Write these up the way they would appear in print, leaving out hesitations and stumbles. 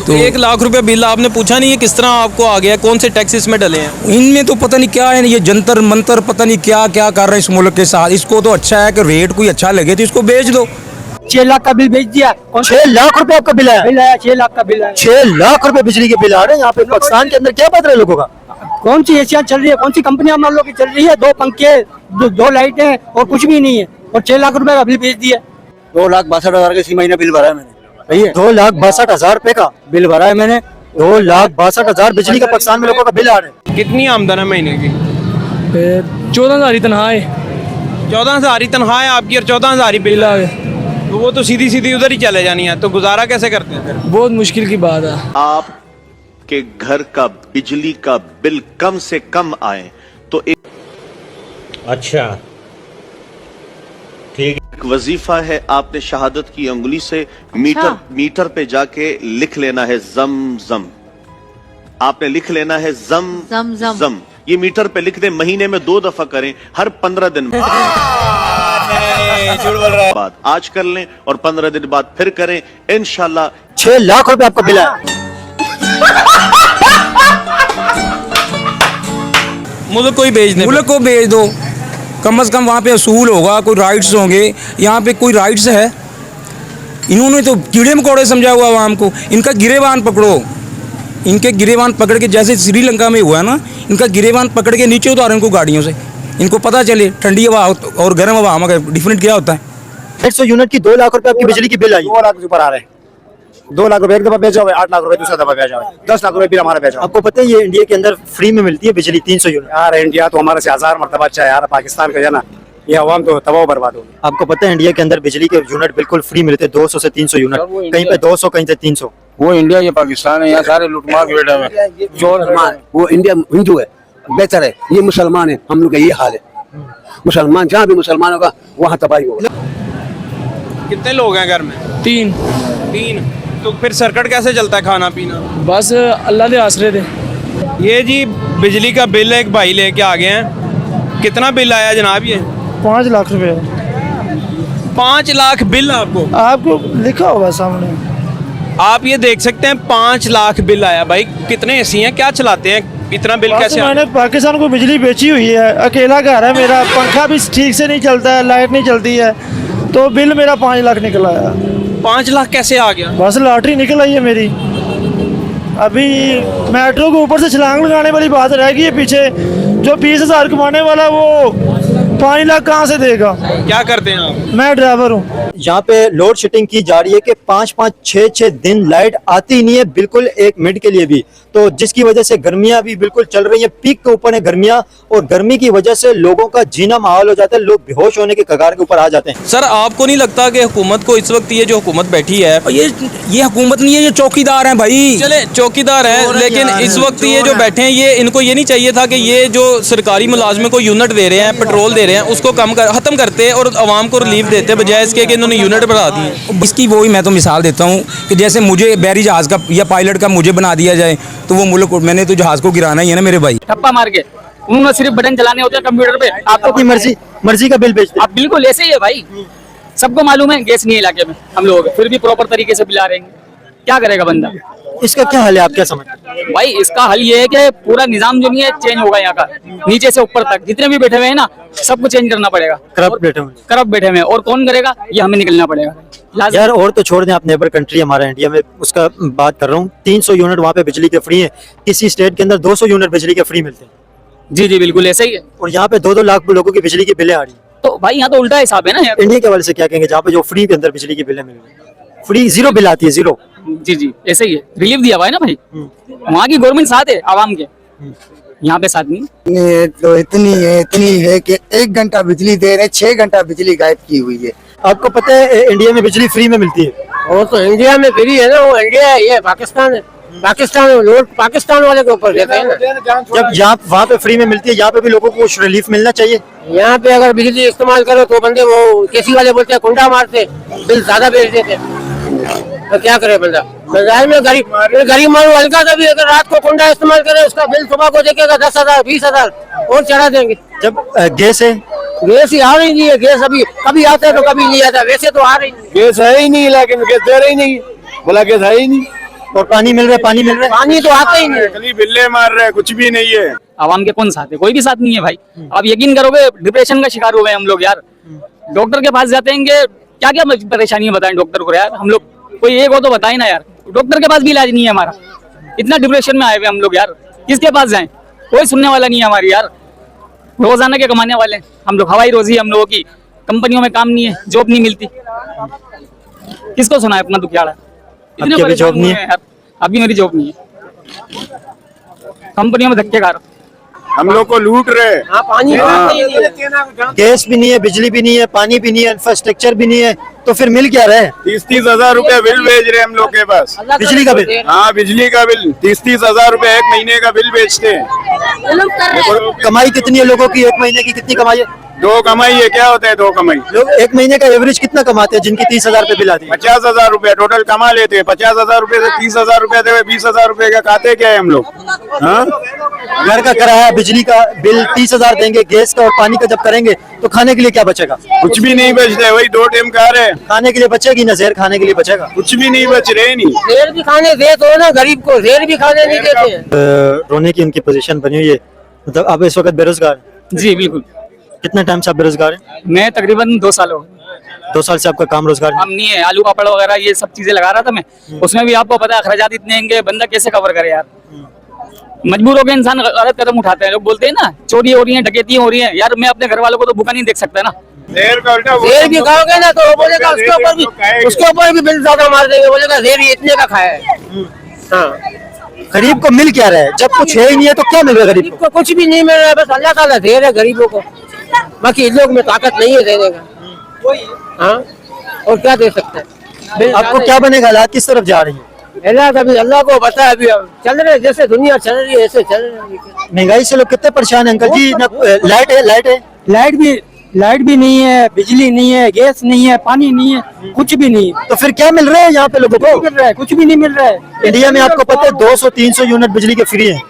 तो 1 लाख रुपया बिल आपने पूछा नहीं है किस तरह आपको आ गया, कौन से टैक्स इसमें डले हैं? इनमें तो पता नहीं क्या है, ये जंतर मंतर पता नहीं क्या क्या कर रहे हैं इस मुल्क के साथ। इसको तो अच्छा है कि रेट कोई अच्छा लगे तो इसको बेच दो। 6 लाख का बिल भेज दिया। 6 लाख रुपए आपका बिल आया? 6 लाख का बिल आया। 6 लाख रुपए बिजली के बिल आ रहे हैं यहाँ पे पाकिस्तान के अंदर। क्या बात है लोगों का? कौन सी एशिया चल रही है, कौन सी कंपनियां मान लो की चल रही है? 2 पंखे, 2 लाइटें और कुछ भी नहीं है, और 6 लाख रुपए का बिल भेज दिया। 2,62,000 का इसी महीने बिल भरा है मैंने। 2,62,000 रुपए का बिल भरा है मैंने। 2,62,000 बिजली का पाकिस्तान में लोगों का बिल आ रहा है। कितनी आमदन है महीने की? 14,000 ही तनख्वाह है। 14,000 ही तनख्वाह है आपकी और 14,000 ही बिल आ गए, तो वो तो सीधी सीधी उधर ही चले जानी है, तो गुजारा कैसे करते हैं फिर? बहुत मुश्किल की बात है। आपके घर का बिजली का बिल कम से कम आए तो अच्छा ठीक एक वजीफा है, आपने शहादत की अंगुली से मीटर पे जाके लिख लेना है जम जम। आपने लिख लेना है जम जम जम। जम। ये मीटर पे लिख दे, महीने में 2 दफा करें, हर 15 दिन बाद आज कर लें और 15 दिन बाद फिर करें, इंशाल्लाह 6 लाख रुपए आपका बिल आया। मुल्क को ही बेच दे, मुल्क को बेच दो, कम से कम वहाँ पे असूल होगा, कोई राइट्स होंगे। यहाँ पे कोई राइट्स है? इन्होंने तो कीड़े मकोड़े समझा हुआ आवाम को। इनका गिरेबान पकड़ो, इनके गिरेबान पकड़ के, जैसे श्रीलंका में हुआ ना, इनका गिरेबान पकड़ के नीचे उतारो इनको गाड़ियों से, इनको पता चले ठंडी हवा और गर्म हवा में डिफरेंट क्या होता है। 150 यूनिट की 2 लाख रुपए आपकी बिजली की बिल आई। 2 लाख ऊपर आ रहे हैं। 2 लाख रुपए एक दफा बेचा हुआ है, 8 लाख रुपए दूसरा दफा बेचा हुआ है, 10 लाख रुपए बिल हमारा बेचा। आपको पता है ये इंडिया के अंदर फ्री में मिलती है बिजली 300 यूनिट। यार इंडिया तो हमारे से 1000 मरतबा अच्छा है यार, पाकिस्तान का है ना, ये अवाम तो तबाह बर्बाद होगी। आपको पता है इंडिया के अंदर बिजली के यूनिट बिल्कुल फ्री मिलते हैं, 200 से 300 यूनिट, कहीं पे 200 कहीं पे 300। वो इंडिया ये पाकिस्तान है, यहाँ सारे लूटमार के बेटा में। वो इंडिया हिंदू है, बेहतर है, ये मुसलमान है, हम लोग का ये हाल है। मुसलमान जहाँ भी मुसलमानों का वहाँ तबाही होगा। कितने लोग हैं घर में? 3। तो फिर सर्किट कैसे चलता है, खाना पीना? बस अल्लाह दे आसरे दे। ये जी बिजली का बिल एक भाई लेके आ गए हैं, कितना बिल आया जनाब? ये 5 लाख रुपए 5 लाख बिल आपको लिखा होगा सामने, आप ये देख सकते हैं 5 लाख बिल आया। भाई कितने एसी हैं, क्या चलाते हैं, इतना बिल कैसे आया? मैंने पाकिस्तान को बिजली बेची हुई है, अकेला घर है मेरा, पंखा भी ठीक से नहीं चलता है, लाइट नहीं चलती है, तो बिल मेरा 5 लाख निकल आया। 5 लाख कैसे आ गया? बस लॉटरी निकल आई है मेरी। अभी मेट्रो के ऊपर से छलांग लगाने वाली बात रह गई है पीछे। जो 20,000 कमाने वाला वो 5 लाख कहाँ से देगा? क्या करते हैं आप? मैं ड्राइवर हूँ। यहाँ पे लोड शेडिंग की जा रही है कि 5-5, 6-6 दिन लाइट आती नहीं है बिल्कुल 1 मिनट के लिए भी, तो जिसकी वजह से गर्मियाँ भी बिल्कुल चल रही हैं, पीक के ऊपर है गर्मियाँ, और गर्मी की वजह से लोगों का जीना माहौल हो जाता है, लोग बेहोश होने के कगार के ऊपर आ जाते हैं। सर आपको नहीं लगता कि हुकूमत को इस वक्त, ये जो हुकूमत बैठी है, ये हुकूमत नहीं है, ये चौकीदार हैं भाई। चले चौकीदार है, लेकिन इस वक्त ये जो बैठे हैं, ये इनको ये नहीं चाहिए था कि ये जो सरकारी मुलाजमे को यूनिट दे रहे हैं, पेट्रोल दे रहे हैं, उसको खत्म करते और आवाम को रिलीफ देते, बजाय इसके कि इन्होंने यूनिट बढ़ा दी। इसकी वही मैं तो मिसाल देता हूँ कि जैसे मुझे बैरी जहाज का या पायलट का मुझे बना दिया जाए, तो वो मुल्क, मैंने तो जहाज को गिराना ही है ना मेरे भाई। ठप्पा मार के उन्होंने सिर्फ बटन चलाने होते हैं कंप्यूटर पे। आपको अपनी मर्जी का बिल बेचते हैं। आप बिल्कुल ऐसे ही है भाई, सबको मालूम है गैस नहीं है इलाके में हम लोग, फिर भी प्रॉपर तरीके से बिल आ रहे हैं। क्या करेगा बंदा? इसका क्या हल है, आप क्या समझते हैं? भाई इसका हल ये है कि पूरा निजाम जो नहीं है चेंज होगा, यहाँ का नीचे से ऊपर तक जितने भी बैठे हुए हैं ना, सबको चेंज करना पड़ेगा। करप्ट बैठे हुए हैं, और कौन करेगा ये हमें निकलना पड़ेगा यार। और तो छोड़ दें, आप नेबर कंट्री हमारा इंडिया में, उसका बात कर रहा हूँ, 300 यूनिट वहाँ पे बिजली के फ्री है, किसी स्टेट के अंदर 200 यूनिट बिजली के फ्री मिलते हैं। जी जी बिल्कुल ऐसा ही है, और यहाँ पे 2-2 लाख लोगों की बिजली की बिलें आ रही है। तो भाई यहाँ तो उल्टा हिसाब है ना यार। इंडिया के हवाले से क्या कहेंगे, जहाँ पे जो फ्री के अंदर बिजली की बिलें मिल रही है, फ्री 0 बिल आती है, 0। जी जी ऐसे ही है, रिलीफ दिया हुआ है ना भाई, वहाँ की गवर्नमेंट साथ है आवाम के, यहाँ पे साथ नहीं। ये तो इतनी है कि 1 घंटा बिजली दे रहे, 6 घंटा बिजली गायब की हुई है। आपको पता है इंडिया में बिजली फ्री में मिलती है? वो तो इंडिया में फ्री है ना, वो इंडिया है, ये पाकिस्तान है। पाकिस्तान लोग पाकिस्तान वाले के ऊपर देते हैं ना। जब यहाँ वहाँ पे फ्री में मिलती है, यहाँ पे भी लोगों को कुछ रिलीफ मिलना चाहिए। यहाँ पे अगर बिजली इस्तेमाल करो तो बंदे वो केसी वाले बोलते हैं कुंडा मारते, बिल ज्यादा भेज देते, तो क्या करे बंदा? बाजार में गरीब मानू हल्का सा भी अगर रात को कुंडा इस्तेमाल करे, उसका बिल सुबह को देखेगा 10,000 20,000 और चढ़ा देंगे। जब गैस है, गैस ही आ रही नहीं है, गैस अभी कभी आता है तो कभी नहीं आता, वैसे तो आ रही नहीं। गैस है ही नहीं, लेकिन गैस दे रही नहीं, बोला गैस है ही नहीं। और पानी मिल रहा है, पानी मिल रहा है। पानी तो आता ही नहीं। खाली बिल्ले मार रहे हैं, कुछ भी नहीं है। आवाम के कौन साथ है? कोई भी साथ नहीं है भाई। आप यकीन करोगे डिप्रेशन का शिकार हो गए हम लोग यार। डॉक्टर के पास जाते हैं, क्या क्या परेशानी बताएं डॉक्टर को यार। हम लोग कोई एक हो तो बताए ना यार। डॉक्टर के पास भी इलाज नहीं है हमारा। इतना डिप्रेशन में आए हुए हम लोग यार, किसके पास जाएं? कोई सुनने वाला नहीं है हमारी यार। रोजाना के कमाने वाले हम लोग, हवाई रोजी हम लोगों की। कंपनियों में काम नहीं है, जॉब नहीं मिलती, किसको सुना है अपना दुखियाड़ा? इतने अभी जॉब परेशान नहीं हुए है? हैं यार। अभी मेरी जॉब नहीं है, कंपनियों में धक्के खा रहा हूं। हम लोग को लूट रहे। हाँ, पानी तो आता ही नहीं है। गैस भी नहीं है, बिजली भी नहीं है, पानी भी नहीं है, इंफ्रास्ट्रक्चर भी नहीं है, तो फिर मिल क्या रहा है? 30-30 हजार रुपए बिल भेज रहे हैं हम लोग के पास। बिजली का बिल? हाँ, बिजली का बिल 30-30 हजार रुपए एक महीने का बिल बेचते हैं। कमाई कितनी है लोगों की? एक महीने की कितनी कमाई है? 2 कमाई है, क्या होता है 2 कमाई? लोग एक महीने का एवरेज कितना कमाते हैं जिनकी 30,000 रुपए बिल आती है? 50,000 रुपए टोटल कमा लेते हैं। 50,000 रुपए से 30,000 रुपए दे, 20,000 रुपए का खाते क्या है हम लोग? हाँ, घर का किराया, बिजली का बिल 30,000 देंगे, गैस का और पानी का जब करेंगे तो खाने के लिए क्या बचेगा? कुछ भी नहीं बचता है, वही 2 टाइम खा रहे हैं। खाने के लिए बचेगी ना, जहर खाने के लिए बचेगा? कुछ भी नहीं बच रहे नहीं। शेर भी खाने दे तो ना, गरीब को शेर भी खाने नहीं देते हैं। रोने की उनकी पोजीशन बनी हुई है। मतलब आप इस वक्त बेरोजगार हैं? जी बिल्कुल। कितने टाइम से आप बेरोजगार हैं? मैं तकरीबन 2 साल हो गए। 2 साल से आपका काम रोजगार नहीं? हम नहीं है, आलू पापड़ वगैरह ये सब चीजें लगा रहा था मैं। उसमें भी आपको पता है अखराजात इतने होंगे, बंदा कैसे कवर करे यार। मजबूर होकर इंसान गलत कदम उठाते हैं। लोग बोलते हैं ना चोरी हो रही है, डकैती हो रही है यार। मैं अपने घर वालों को तो भूखा नहीं देख सकता ना। शेर का उल्टा शेर भी खाओगे ना तो वो बोलेगा उसके ऊपर भी बिल ज्यादा मार देंगे, बोलेगा शेर ही इतने का खाया है। हाँ, गरीब को मिल क्या रहा है? जब कुछ है ही नहीं है तो क्या मिल रहा है गरीब को? को कुछ भी नहीं मिल रहा है, बस अल्लाह ताला दे रहा है गरीबों को। बाकी इन लोग में ताकत नहीं है देने का। हाँ, और क्या दे सकते हैं? आपको क्या बनेगा? हालात किस तरफ जा रही है? अल्लाह को पता है। अभी चल रहे जैसे दुनिया चल रही है ऐसे चल रही है। महंगाई से लोग कितने परेशान हैं अंकल जी। ना लाइट है, लाइट है, लाइट भी नहीं है, बिजली नहीं है, गैस नहीं है, पानी नहीं है, कुछ भी नहीं है। तो फिर क्या मिल रहा है यहाँ पे लोगों को? मिल रहा है, कुछ भी नहीं मिल रहा है। इंडिया में आपको पता है 200-300 यूनिट बिजली के फ्री है।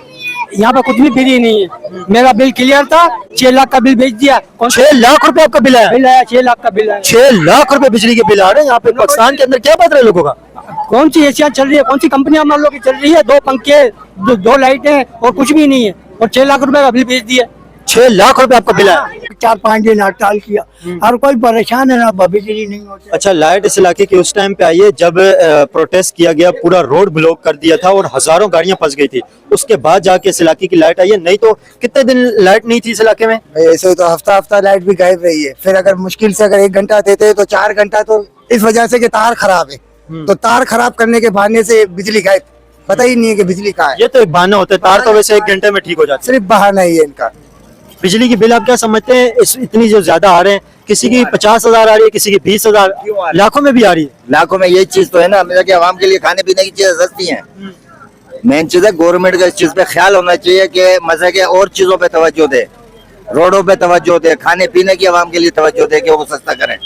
यहाँ पे कुछ भी फ्री नहीं है। मेरा बिल क्लियर था, 6 लाख का बिल भेज दिया। 6 लाख रुपए आपका बिल आया? बिल आया, 6 लाख का बिल आया। 6 लाख रुपए बिजली के बिल आ रहे हैं यहाँ पे। पाकिस्तान के अंदर क्या बात रहा है लोगों का? कौन सी एशिया चल रही है? कौन सी कंपनियां मान लो की चल रही है? 2 पंखे, 2 लाइटें और कुछ भी नहीं है, और 6 लाख रुपए का बिल भेज दिया। 6 लाख रुपए आपका बिल आया? 4-5 दिन हड़ताल किया, हर कोई परेशान है ना, बिजली नहीं होती। अच्छा, लाइट इस इलाके की उस टाइम पे आई है जब प्रोटेस्ट किया गया, पूरा रोड ब्लॉक कर दिया था और हजारों गाड़ियां फंस गई थी। उसके बाद जाके इस इलाके की लाइट आई है। नहीं तो कितने दिन लाइट नहीं थी इस इलाके में? ऐसे तो हफ्ता लाइट भी गायब रही है। फिर अगर मुश्किल से अगर 1 घंटा देते हैं तो 4 घंटा, तो इस वजह से कि तार खराब है, तो तार खराब करने के बहाने से बिजली गायब। पता ही नहीं है कि बिजली कहाँ है। ये तो एक बहाना होता है। तार तो वैसे 1 घंटे में ठीक हो जाती है। सिर्फ बहाना ही है इनका। बिजली की बिल आप क्या समझते हैं? इतनी जो ज्यादा आ रहे हैं, किसी की 50,000 आ रही है, किसी की 20,000, लाखों में भी आ रही है। लाखों में यही चीज तो है ना, मेरा कि आवाम के लिए खाने पीने की चीजें सस्ती हैं। मेन चीज है गवर्नमेंट का इस चीज पे ख्याल होना चाहिए कि मजे के और चीजों पे तवज्जो दे, रोडों पे तवज्जो दे, खाने पीने की आवाम के लिए तवज्जो दे कि वो सस्ता करें।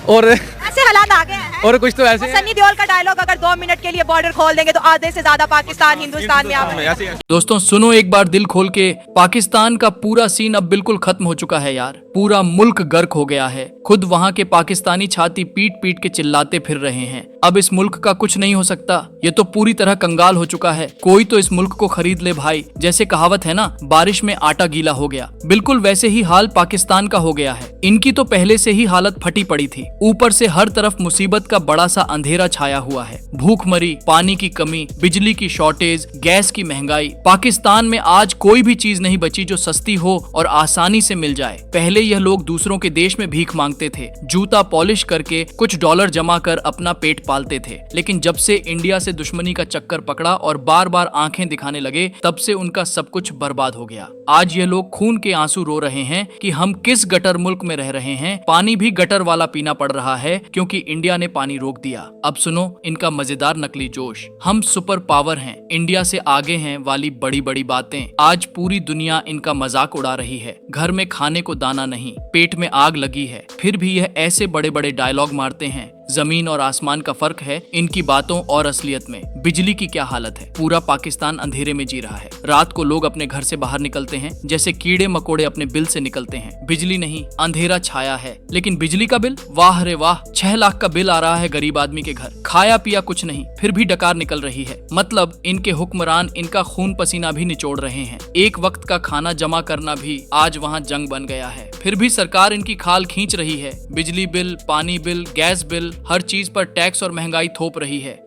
और ऐसे हालात आ गए हैं। और कुछ तो ऐसे हैं। सन्नी देओल का डायलॉग, अगर 2 मिनट के लिए बॉर्डर खोल देंगे तो आधे से ज्यादा पाकिस्तान हिंदुस्तान में आ जाएगा। दोस्तों सुनो एक बार दिल खोल के, पाकिस्तान का पूरा सीन अब बिल्कुल खत्म हो चुका है यार। पूरा मुल्क गर्क हो गया है। खुद वहाँ के पाकिस्तानी छाती पीट पीट के चिल्लाते फिर रहे हैं। अब इस मुल्क का कुछ नहीं हो सकता, ये तो पूरी तरह कंगाल हो चुका है। कोई तो इस मुल्क को खरीद ले भाई। जैसे कहावत है ना, बारिश में आटा गीला हो गया, बिल्कुल वैसे ही हाल पाकिस्तान का हो गया है। इनकी तो पहले से ही हालत फटी पड़ी थी, ऊपर से हर तरफ मुसीबत का बड़ा सा अंधेरा छाया हुआ है। भूखमरी, पानी की कमी, बिजली की शॉर्टेज, गैस की महंगाई। पाकिस्तान में आज कोई भी चीज नहीं बची जो सस्ती हो और आसानी से मिल जाए। पहले यह लोग दूसरों के देश में भीख मांगते थे, जूता पॉलिश करके कुछ डॉलर जमा कर अपना पेट पालते थे। लेकिन जब से इंडिया से दुश्मनी का चक्कर पकड़ा और बार बार आंखें दिखाने लगे, तब से उनका सब कुछ बर्बाद हो गया। आज ये लोग खून के आंसू रो रहे हैं कि हम किस गटर मुल्क में रह रहे हैं। पानी भी गटर वाला पीना पड़ रहा है क्योंकि इंडिया ने पानी रोक दिया। अब सुनो इनका मजेदार नकली जोश। हम सुपर पावर हैं, इंडिया से आगे हैं वाली बड़ी बड़ी बातें। आज पूरी दुनिया इनका मजाक उड़ा रही है। घर में खाने को दाना नहीं, पेट में आग लगी है, फिर भी यह ऐसे बड़े बड़े डायलॉग मारते हैं जमीन और आसमान का फर्क है इनकी बातों और असलियत में। बिजली की क्या हालत है, पूरा पाकिस्तान अंधेरे में जी रहा है। रात को लोग अपने घर से बाहर निकलते हैं जैसे कीड़े मकोड़े अपने बिल से निकलते हैं। बिजली नहीं, अंधेरा छाया है। लेकिन बिजली का बिल, वाह रे वाह, 6 लाख का बिल आ रहा है गरीब आदमी के घर। खाया पिया कुछ नहीं, फिर भी डकार निकल रही है। मतलब इनके हुक्मरान इनका खून पसीना भी निचोड़ रहे हैं। एक वक्त का खाना जमा करना भी आज वहाँ जंग बन गया है। फिर भी सरकार इनकी खाल खींच रही है। बिजली बिल, पानी बिल, गैस बिल, हर चीज पर टैक्स और महंगाई थोप रही है।